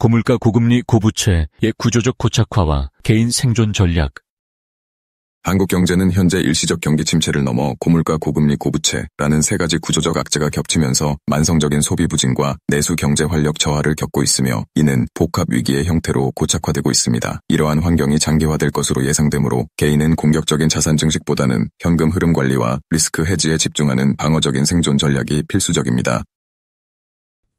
고물가 고금리 고부채의 구조적 고착화와 개인 생존 전략. 한국 경제는 현재 일시적 경기 침체를 넘어 고물가 고금리 고부채라는 세 가지 구조적 악재가 겹치면서 만성적인 소비 부진과 내수 경제 활력 저하를 겪고 있으며 이는 복합 위기의 형태로 고착화되고 있습니다. 이러한 환경이 장기화될 것으로 예상되므로 개인은 공격적인 자산 증식보다는 현금 흐름 관리와 리스크 해지에 집중하는 방어적인 생존 전략이 필수적입니다.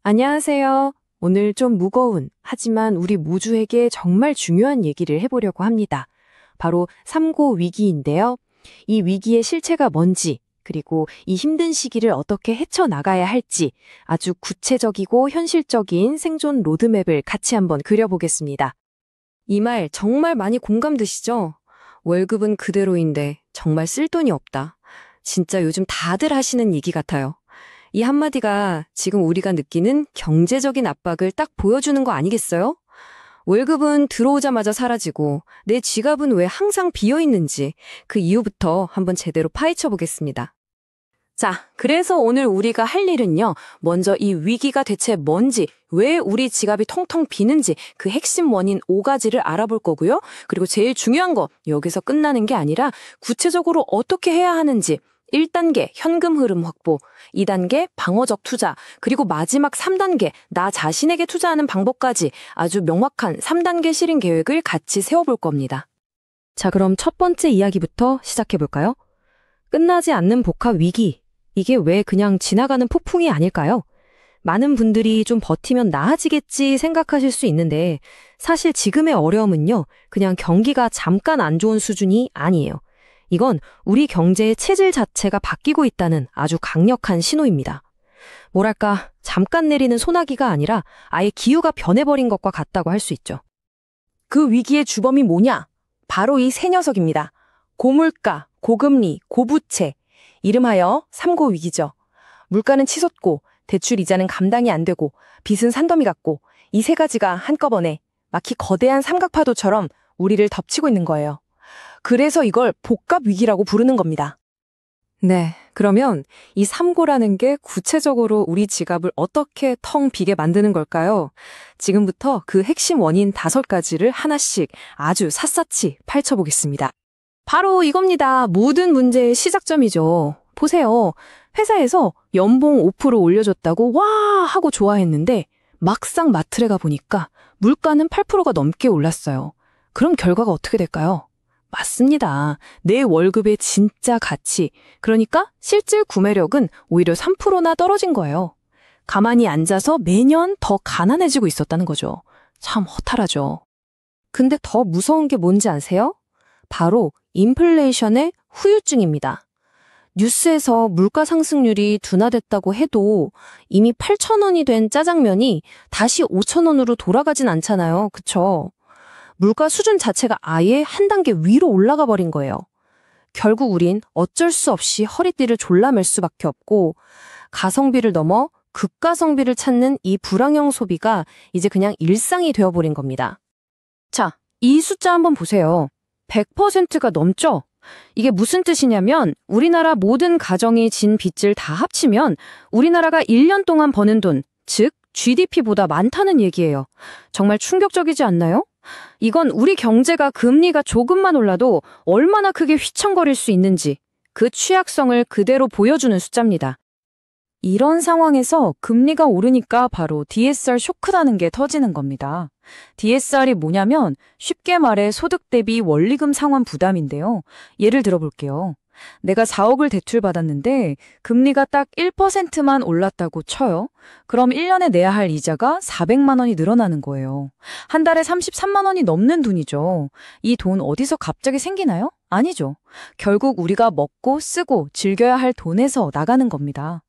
안녕하세요. 오늘 좀 무거운 하지만 우리 모두에게 정말 중요한 얘기를 해보려고 합니다. 바로 3고 위기인데요. 이 위기의 실체가 뭔지, 그리고 이 힘든 시기를 어떻게 헤쳐나가야 할지 아주 구체적이고 현실적인 생존 로드맵을 같이 한번 그려보겠습니다. 이 말 정말 많이 공감되시죠? 월급은 그대로인데 정말 쓸 돈이 없다. 진짜 요즘 다들 하시는 얘기 같아요. 이 한마디가 지금 우리가 느끼는 경제적인 압박을 딱 보여주는 거 아니겠어요? 월급은 들어오자마자 사라지고 내 지갑은 왜 항상 비어있는지 그 이유부터 한번 제대로 파헤쳐 보겠습니다. 자, 그래서 오늘 우리가 할 일은요. 먼저 이 위기가 대체 뭔지, 왜 우리 지갑이 텅텅 비는지 그 핵심 원인 5가지를 알아볼 거고요. 그리고 제일 중요한 거, 여기서 끝나는 게 아니라 구체적으로 어떻게 해야 하는지 1단계 현금 흐름 확보, 2단계 방어적 투자, 그리고 마지막 3단계 나 자신에게 투자하는 방법까지 아주 명확한 3단계 실행 계획을 같이 세워볼 겁니다. 자, 그럼 첫 번째 이야기부터 시작해볼까요? 끝나지 않는 복합 위기, 이게 왜 그냥 지나가는 폭풍이 아닐까요? 많은 분들이 좀 버티면 나아지겠지 생각하실 수 있는데 사실 지금의 어려움은요, 그냥 경기가 잠깐 안 좋은 수준이 아니에요. 이건 우리 경제의 체질 자체가 바뀌고 있다는 아주 강력한 신호입니다. 뭐랄까, 잠깐 내리는 소나기가 아니라 아예 기후가 변해버린 것과 같다고 할 수 있죠. 그 위기의 주범이 뭐냐? 바로 이 세 녀석입니다. 고물가, 고금리, 고부채. 이름하여 3고 위기죠. 물가는 치솟고 대출 이자는 감당이 안 되고 빚은 산더미 같고 이 세 가지가 한꺼번에 마치 거대한 삼각파도처럼 우리를 덮치고 있는 거예요. 그래서 이걸 복합 위기라고 부르는 겁니다. 네, 그러면 이 3고라는 게 구체적으로 우리 지갑을 어떻게 텅 비게 만드는 걸까요? 지금부터 그 핵심 원인 5가지를 하나씩 아주 샅샅이 파헤쳐보겠습니다. 바로 이겁니다. 모든 문제의 시작점이죠. 보세요. 회사에서 연봉 5% 올려줬다고 와 하고 좋아했는데 막상 마트에 가보니까 물가는 8%가 넘게 올랐어요. 그럼 결과가 어떻게 될까요? 맞습니다. 내 월급의 진짜 가치, 그러니까 실질 구매력은 오히려 3%나 떨어진 거예요. 가만히 앉아서 매년 더 가난해지고 있었다는 거죠. 참 허탈하죠. 근데 더 무서운 게 뭔지 아세요? 바로 인플레이션의 후유증입니다. 뉴스에서 물가 상승률이 둔화됐다고 해도 이미 8,000원이 된 짜장면이 다시 5,000원으로 돌아가진 않잖아요. 그쵸? 물가 수준 자체가 아예 한 단계 위로 올라가 버린 거예요. 결국 우린 어쩔 수 없이 허리띠를 졸라맬 수밖에 없고 가성비를 넘어 극가성비를 찾는 이 불황형 소비가 이제 그냥 일상이 되어버린 겁니다. 자, 이 숫자 한번 보세요. 100%가 넘죠? 이게 무슨 뜻이냐면 우리나라 모든 가정이 진 빚을 다 합치면 우리나라가 1년 동안 버는 돈, 즉 GDP보다 많다는 얘기예요. 정말 충격적이지 않나요? 이건 우리 경제가 금리가 조금만 올라도 얼마나 크게 휘청거릴 수 있는지 그 취약성을 그대로 보여주는 숫자입니다. 이런 상황에서 금리가 오르니까 바로 DSR 쇼크라는 게 터지는 겁니다. DSR이 뭐냐면 쉽게 말해 소득 대비 원리금 상환 부담인데요. 예를 들어볼게요. 내가 4억을 대출받았는데 금리가 딱 1%만 올랐다고 쳐요. 그럼 1년에 내야 할 이자가 400만 원이 늘어나는 거예요. 한 달에 33만 원이 넘는 돈이죠. 이 돈 어디서 갑자기 생기나요? 아니죠. 결국 우리가 먹고 쓰고 즐겨야 할 돈에서 나가는 겁니다.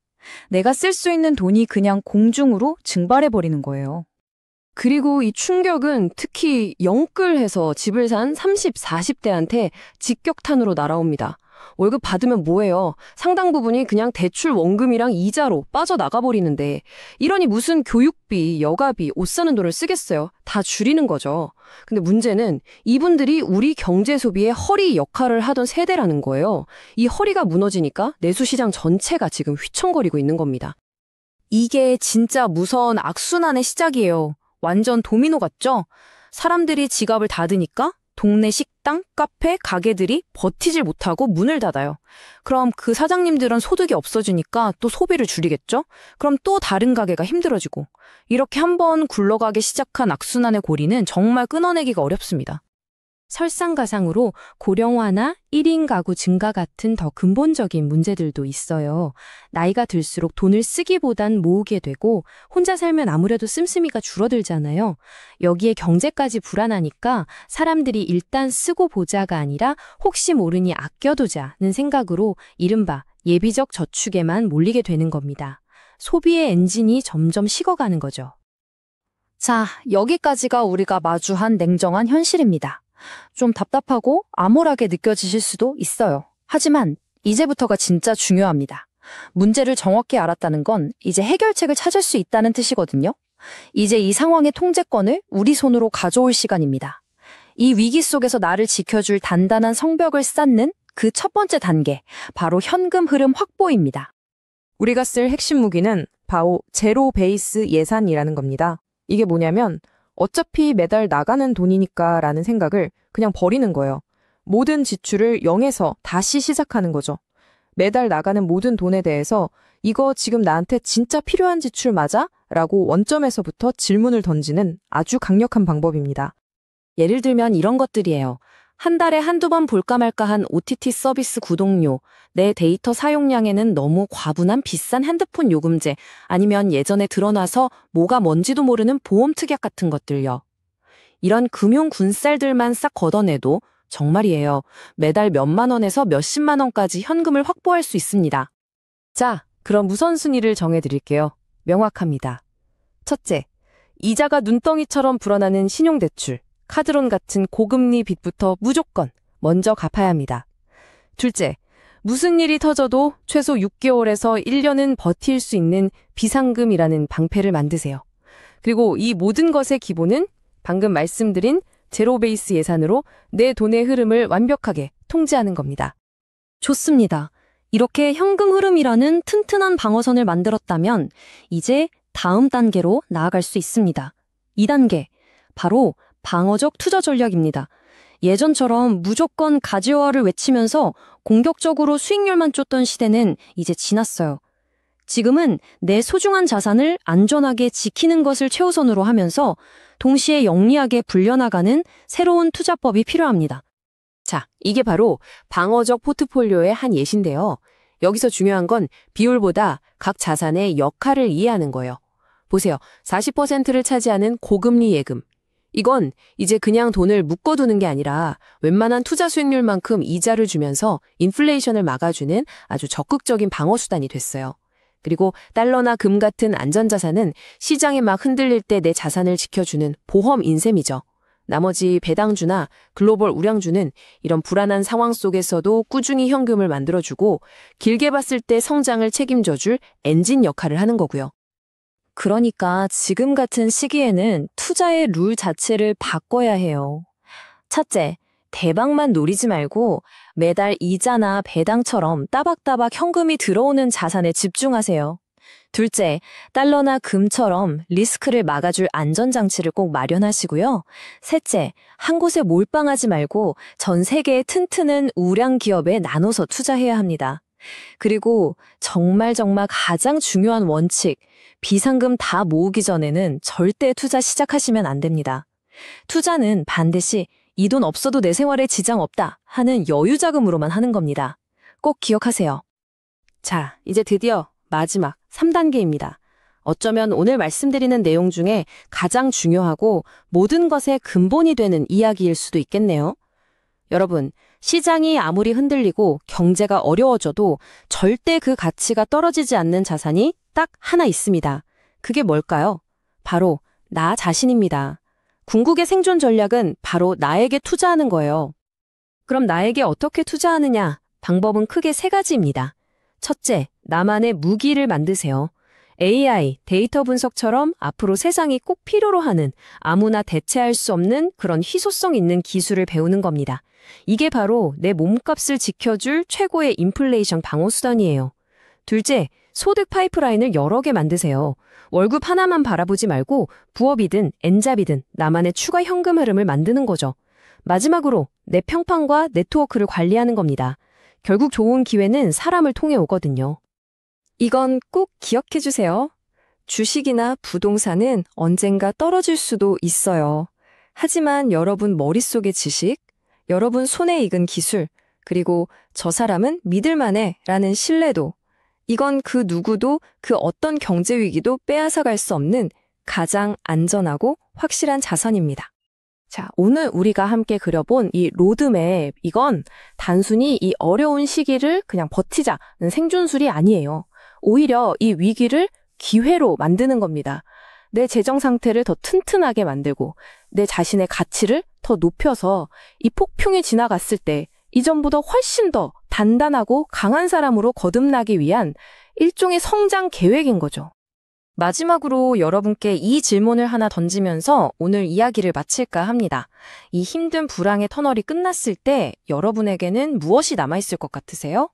내가 쓸 수 있는 돈이 그냥 공중으로 증발해버리는 거예요. 그리고 이 충격은 특히 영끌해서 집을 산 30, 40대한테 직격탄으로 날아옵니다. 월급 받으면 뭐해요? 상당 부분이 그냥 대출 원금이랑 이자로 빠져나가버리는데 이러니 무슨 교육비, 여가비, 옷 사는 돈을 쓰겠어요? 다 줄이는 거죠. 근데 문제는 이분들이 우리 경제 소비의 허리 역할을 하던 세대라는 거예요. 이 허리가 무너지니까 내수시장 전체가 지금 휘청거리고 있는 겁니다. 이게 진짜 무서운 악순환의 시작이에요. 완전 도미노 같죠? 사람들이 지갑을 닫으니까 동네 식당, 카페, 가게들이 버티질 못하고 문을 닫아요. 그럼 그 사장님들은 소득이 없어지니까 또 소비를 줄이겠죠? 그럼 또 다른 가게가 힘들어지고. 이렇게 한번 굴러가기 시작한 악순환의 고리는 정말 끊어내기가 어렵습니다. 설상가상으로 고령화나 1인 가구 증가 같은 더 근본적인 문제들도 있어요. 나이가 들수록 돈을 쓰기보단 모으게 되고 혼자 살면 아무래도 씀씀이가 줄어들잖아요. 여기에 경제까지 불안하니까 사람들이 일단 쓰고 보자가 아니라 혹시 모르니 아껴두자는 생각으로 이른바 예비적 저축에만 몰리게 되는 겁니다. 소비의 엔진이 점점 식어가는 거죠. 자, 여기까지가 우리가 마주한 냉정한 현실입니다. 좀 답답하고 암울하게 느껴지실 수도 있어요. 하지만 이제부터가 진짜 중요합니다. 문제를 정확히 알았다는 건 이제 해결책을 찾을 수 있다는 뜻이거든요. 이제 이 상황의 통제권을 우리 손으로 가져올 시간입니다. 이 위기 속에서 나를 지켜줄 단단한 성벽을 쌓는 그 첫 번째 단계, 바로 현금 흐름 확보입니다. 우리가 쓸 핵심 무기는 바로 제로 베이스 예산이라는 겁니다. 이게 뭐냐면 어차피 매달 나가는 돈이니까 라는 생각을 그냥 버리는 거예요. 모든 지출을 0에서 다시 시작하는 거죠. 매달 나가는 모든 돈에 대해서 이거 지금 나한테 진짜 필요한 지출 맞아? 라고 원점에서부터 질문을 던지는 아주 강력한 방법입니다. 예를 들면 이런 것들이에요. 한 달에 한두 번 볼까 말까 한 OTT 서비스 구독료, 내 데이터 사용량에는 너무 과분한 비싼 핸드폰 요금제, 아니면 예전에 드러나서 뭐가 뭔지도 모르는 보험 특약 같은 것들요. 이런 금융 군살들만 싹 걷어내도 정말이에요. 매달 몇만 원에서 몇십만 원까지 현금을 확보할 수 있습니다. 자, 그럼 우선순위를 정해드릴게요. 명확합니다. 첫째, 이자가 눈덩이처럼 불어나는 신용대출, 카드론 같은 고금리 빚부터 무조건 먼저 갚아야 합니다. 둘째, 무슨 일이 터져도 최소 6개월에서 1년은 버틸 수 있는 비상금이라는 방패를 만드세요. 그리고 이 모든 것의 기본은 방금 말씀드린 제로 베이스 예산으로 내 돈의 흐름을 완벽하게 통제하는 겁니다. 좋습니다. 이렇게 현금 흐름이라는 튼튼한 방어선을 만들었다면 이제 다음 단계로 나아갈 수 있습니다. 2단계, 바로 방어적 투자 전략입니다. 예전처럼 무조건 가지화를 외치면서 공격적으로 수익률만 쫓던 시대는 이제 지났어요. 지금은 내 소중한 자산을 안전하게 지키는 것을 최우선으로 하면서 동시에 영리하게 불려나가는 새로운 투자법이 필요합니다. 자, 이게 바로 방어적 포트폴리오의 한 예시인데요. 여기서 중요한 건 비율보다 각 자산의 역할을 이해하는 거예요. 보세요. 40%를 차지하는 고금리 예금. 이건 이제 그냥 돈을 묶어두는 게 아니라 웬만한 투자 수익률만큼 이자를 주면서 인플레이션을 막아주는 아주 적극적인 방어 수단이 됐어요. 그리고 달러나 금 같은 안전자산은 시장에 막 흔들릴 때 내 자산을 지켜주는 보험 인셈이죠. 나머지 배당주나 글로벌 우량주는 이런 불안한 상황 속에서도 꾸준히 현금을 만들어주고 길게 봤을 때 성장을 책임져줄 엔진 역할을 하는 거고요. 그러니까 지금 같은 시기에는 투자의 룰 자체를 바꿔야 해요. 첫째, 대박만 노리지 말고 매달 이자나 배당처럼 따박따박 현금이 들어오는 자산에 집중하세요. 둘째, 달러나 금처럼 리스크를 막아줄 안전장치를 꼭 마련하시고요. 셋째, 한 곳에 몰빵하지 말고 전 세계의 튼튼한 우량 기업에 나눠서 투자해야 합니다. 그리고 정말 가장 중요한 원칙, 비상금 다 모으기 전에는 절대 투자 시작하시면 안 됩니다. 투자는 반드시 이 돈 없어도 내 생활에 지장 없다 하는 여유 자금으로만 하는 겁니다. 꼭 기억하세요. 자, 이제 드디어 마지막 3단계입니다. 어쩌면 오늘 말씀드리는 내용 중에 가장 중요하고 모든 것의 근본이 되는 이야기일 수도 있겠네요. 여러분, 시장이 아무리 흔들리고 경제가 어려워져도 절대 그 가치가 떨어지지 않는 자산이 딱 하나 있습니다. 그게 뭘까요? 바로 나 자신입니다. 궁극의 생존 전략은 바로 나에게 투자하는 거예요. 그럼 나에게 어떻게 투자하느냐? 방법은 크게 3가지입니다. 첫째, 나만의 무기를 만드세요. AI, 데이터 분석처럼 앞으로 세상이 꼭 필요로 하는 아무나 대체할 수 없는 그런 희소성 있는 기술을 배우는 겁니다. 이게 바로 내 몸값을 지켜줄 최고의 인플레이션 방어 수단이에요. 둘째, 소득 파이프라인을 여러 개 만드세요. 월급 하나만 바라보지 말고 부업이든 엔잡이든 나만의 추가 현금 흐름을 만드는 거죠. 마지막으로 내 평판과 네트워크를 관리하는 겁니다. 결국 좋은 기회는 사람을 통해 오거든요. 이건 꼭 기억해 주세요. 주식이나 부동산은 언젠가 떨어질 수도 있어요. 하지만 여러분 머릿속의 지식, 여러분 손에 익은 기술, 그리고 저 사람은 믿을만해 라는 신뢰도, 이건 그 누구도 그 어떤 경제 위기도 빼앗아갈 수 없는 가장 안전하고 확실한 자산입니다. 자, 오늘 우리가 함께 그려본 이 로드맵, 이건 단순히 이 어려운 시기를 그냥 버티자는 생존술이 아니에요. 오히려 이 위기를 기회로 만드는 겁니다. 내 재정 상태를 더 튼튼하게 만들고 내 자신의 가치를 더 높여서 이 폭풍이 지나갔을 때 이전보다 훨씬 더 단단하고 강한 사람으로 거듭나기 위한 일종의 성장 계획인 거죠. 마지막으로 여러분께 이 질문을 하나 던지면서 오늘 이야기를 마칠까 합니다. 이 힘든 불황의 터널이 끝났을 때 여러분에게는 무엇이 남아있을 것 같으세요?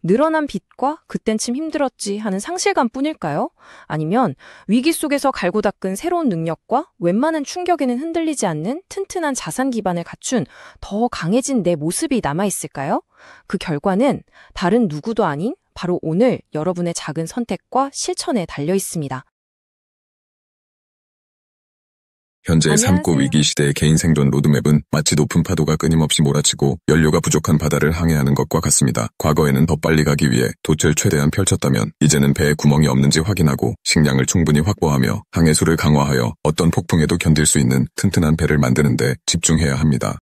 늘어난 빚과 그땐 참 힘들었지 하는 상실감 뿐일까요? 아니면 위기 속에서 갈고 닦은 새로운 능력과 웬만한 충격에는 흔들리지 않는 튼튼한 자산 기반을 갖춘 더 강해진 내 모습이 남아있을까요? 그 결과는 다른 누구도 아닌 바로 오늘 여러분의 작은 선택과 실천에 달려 있습니다. 현재 안녕하세요. 삶고 위기 시대의 개인 생존 로드맵은 마치 높은 파도가 끊임없이 몰아치고 연료가 부족한 바다를 항해하는 것과 같습니다. 과거에는 더 빨리 가기 위해 돛을 최대한 펼쳤다면 이제는 배에 구멍이 없는지 확인하고 식량을 충분히 확보하며 항해술을 강화하여 어떤 폭풍에도 견딜 수 있는 튼튼한 배를 만드는 데 집중해야 합니다.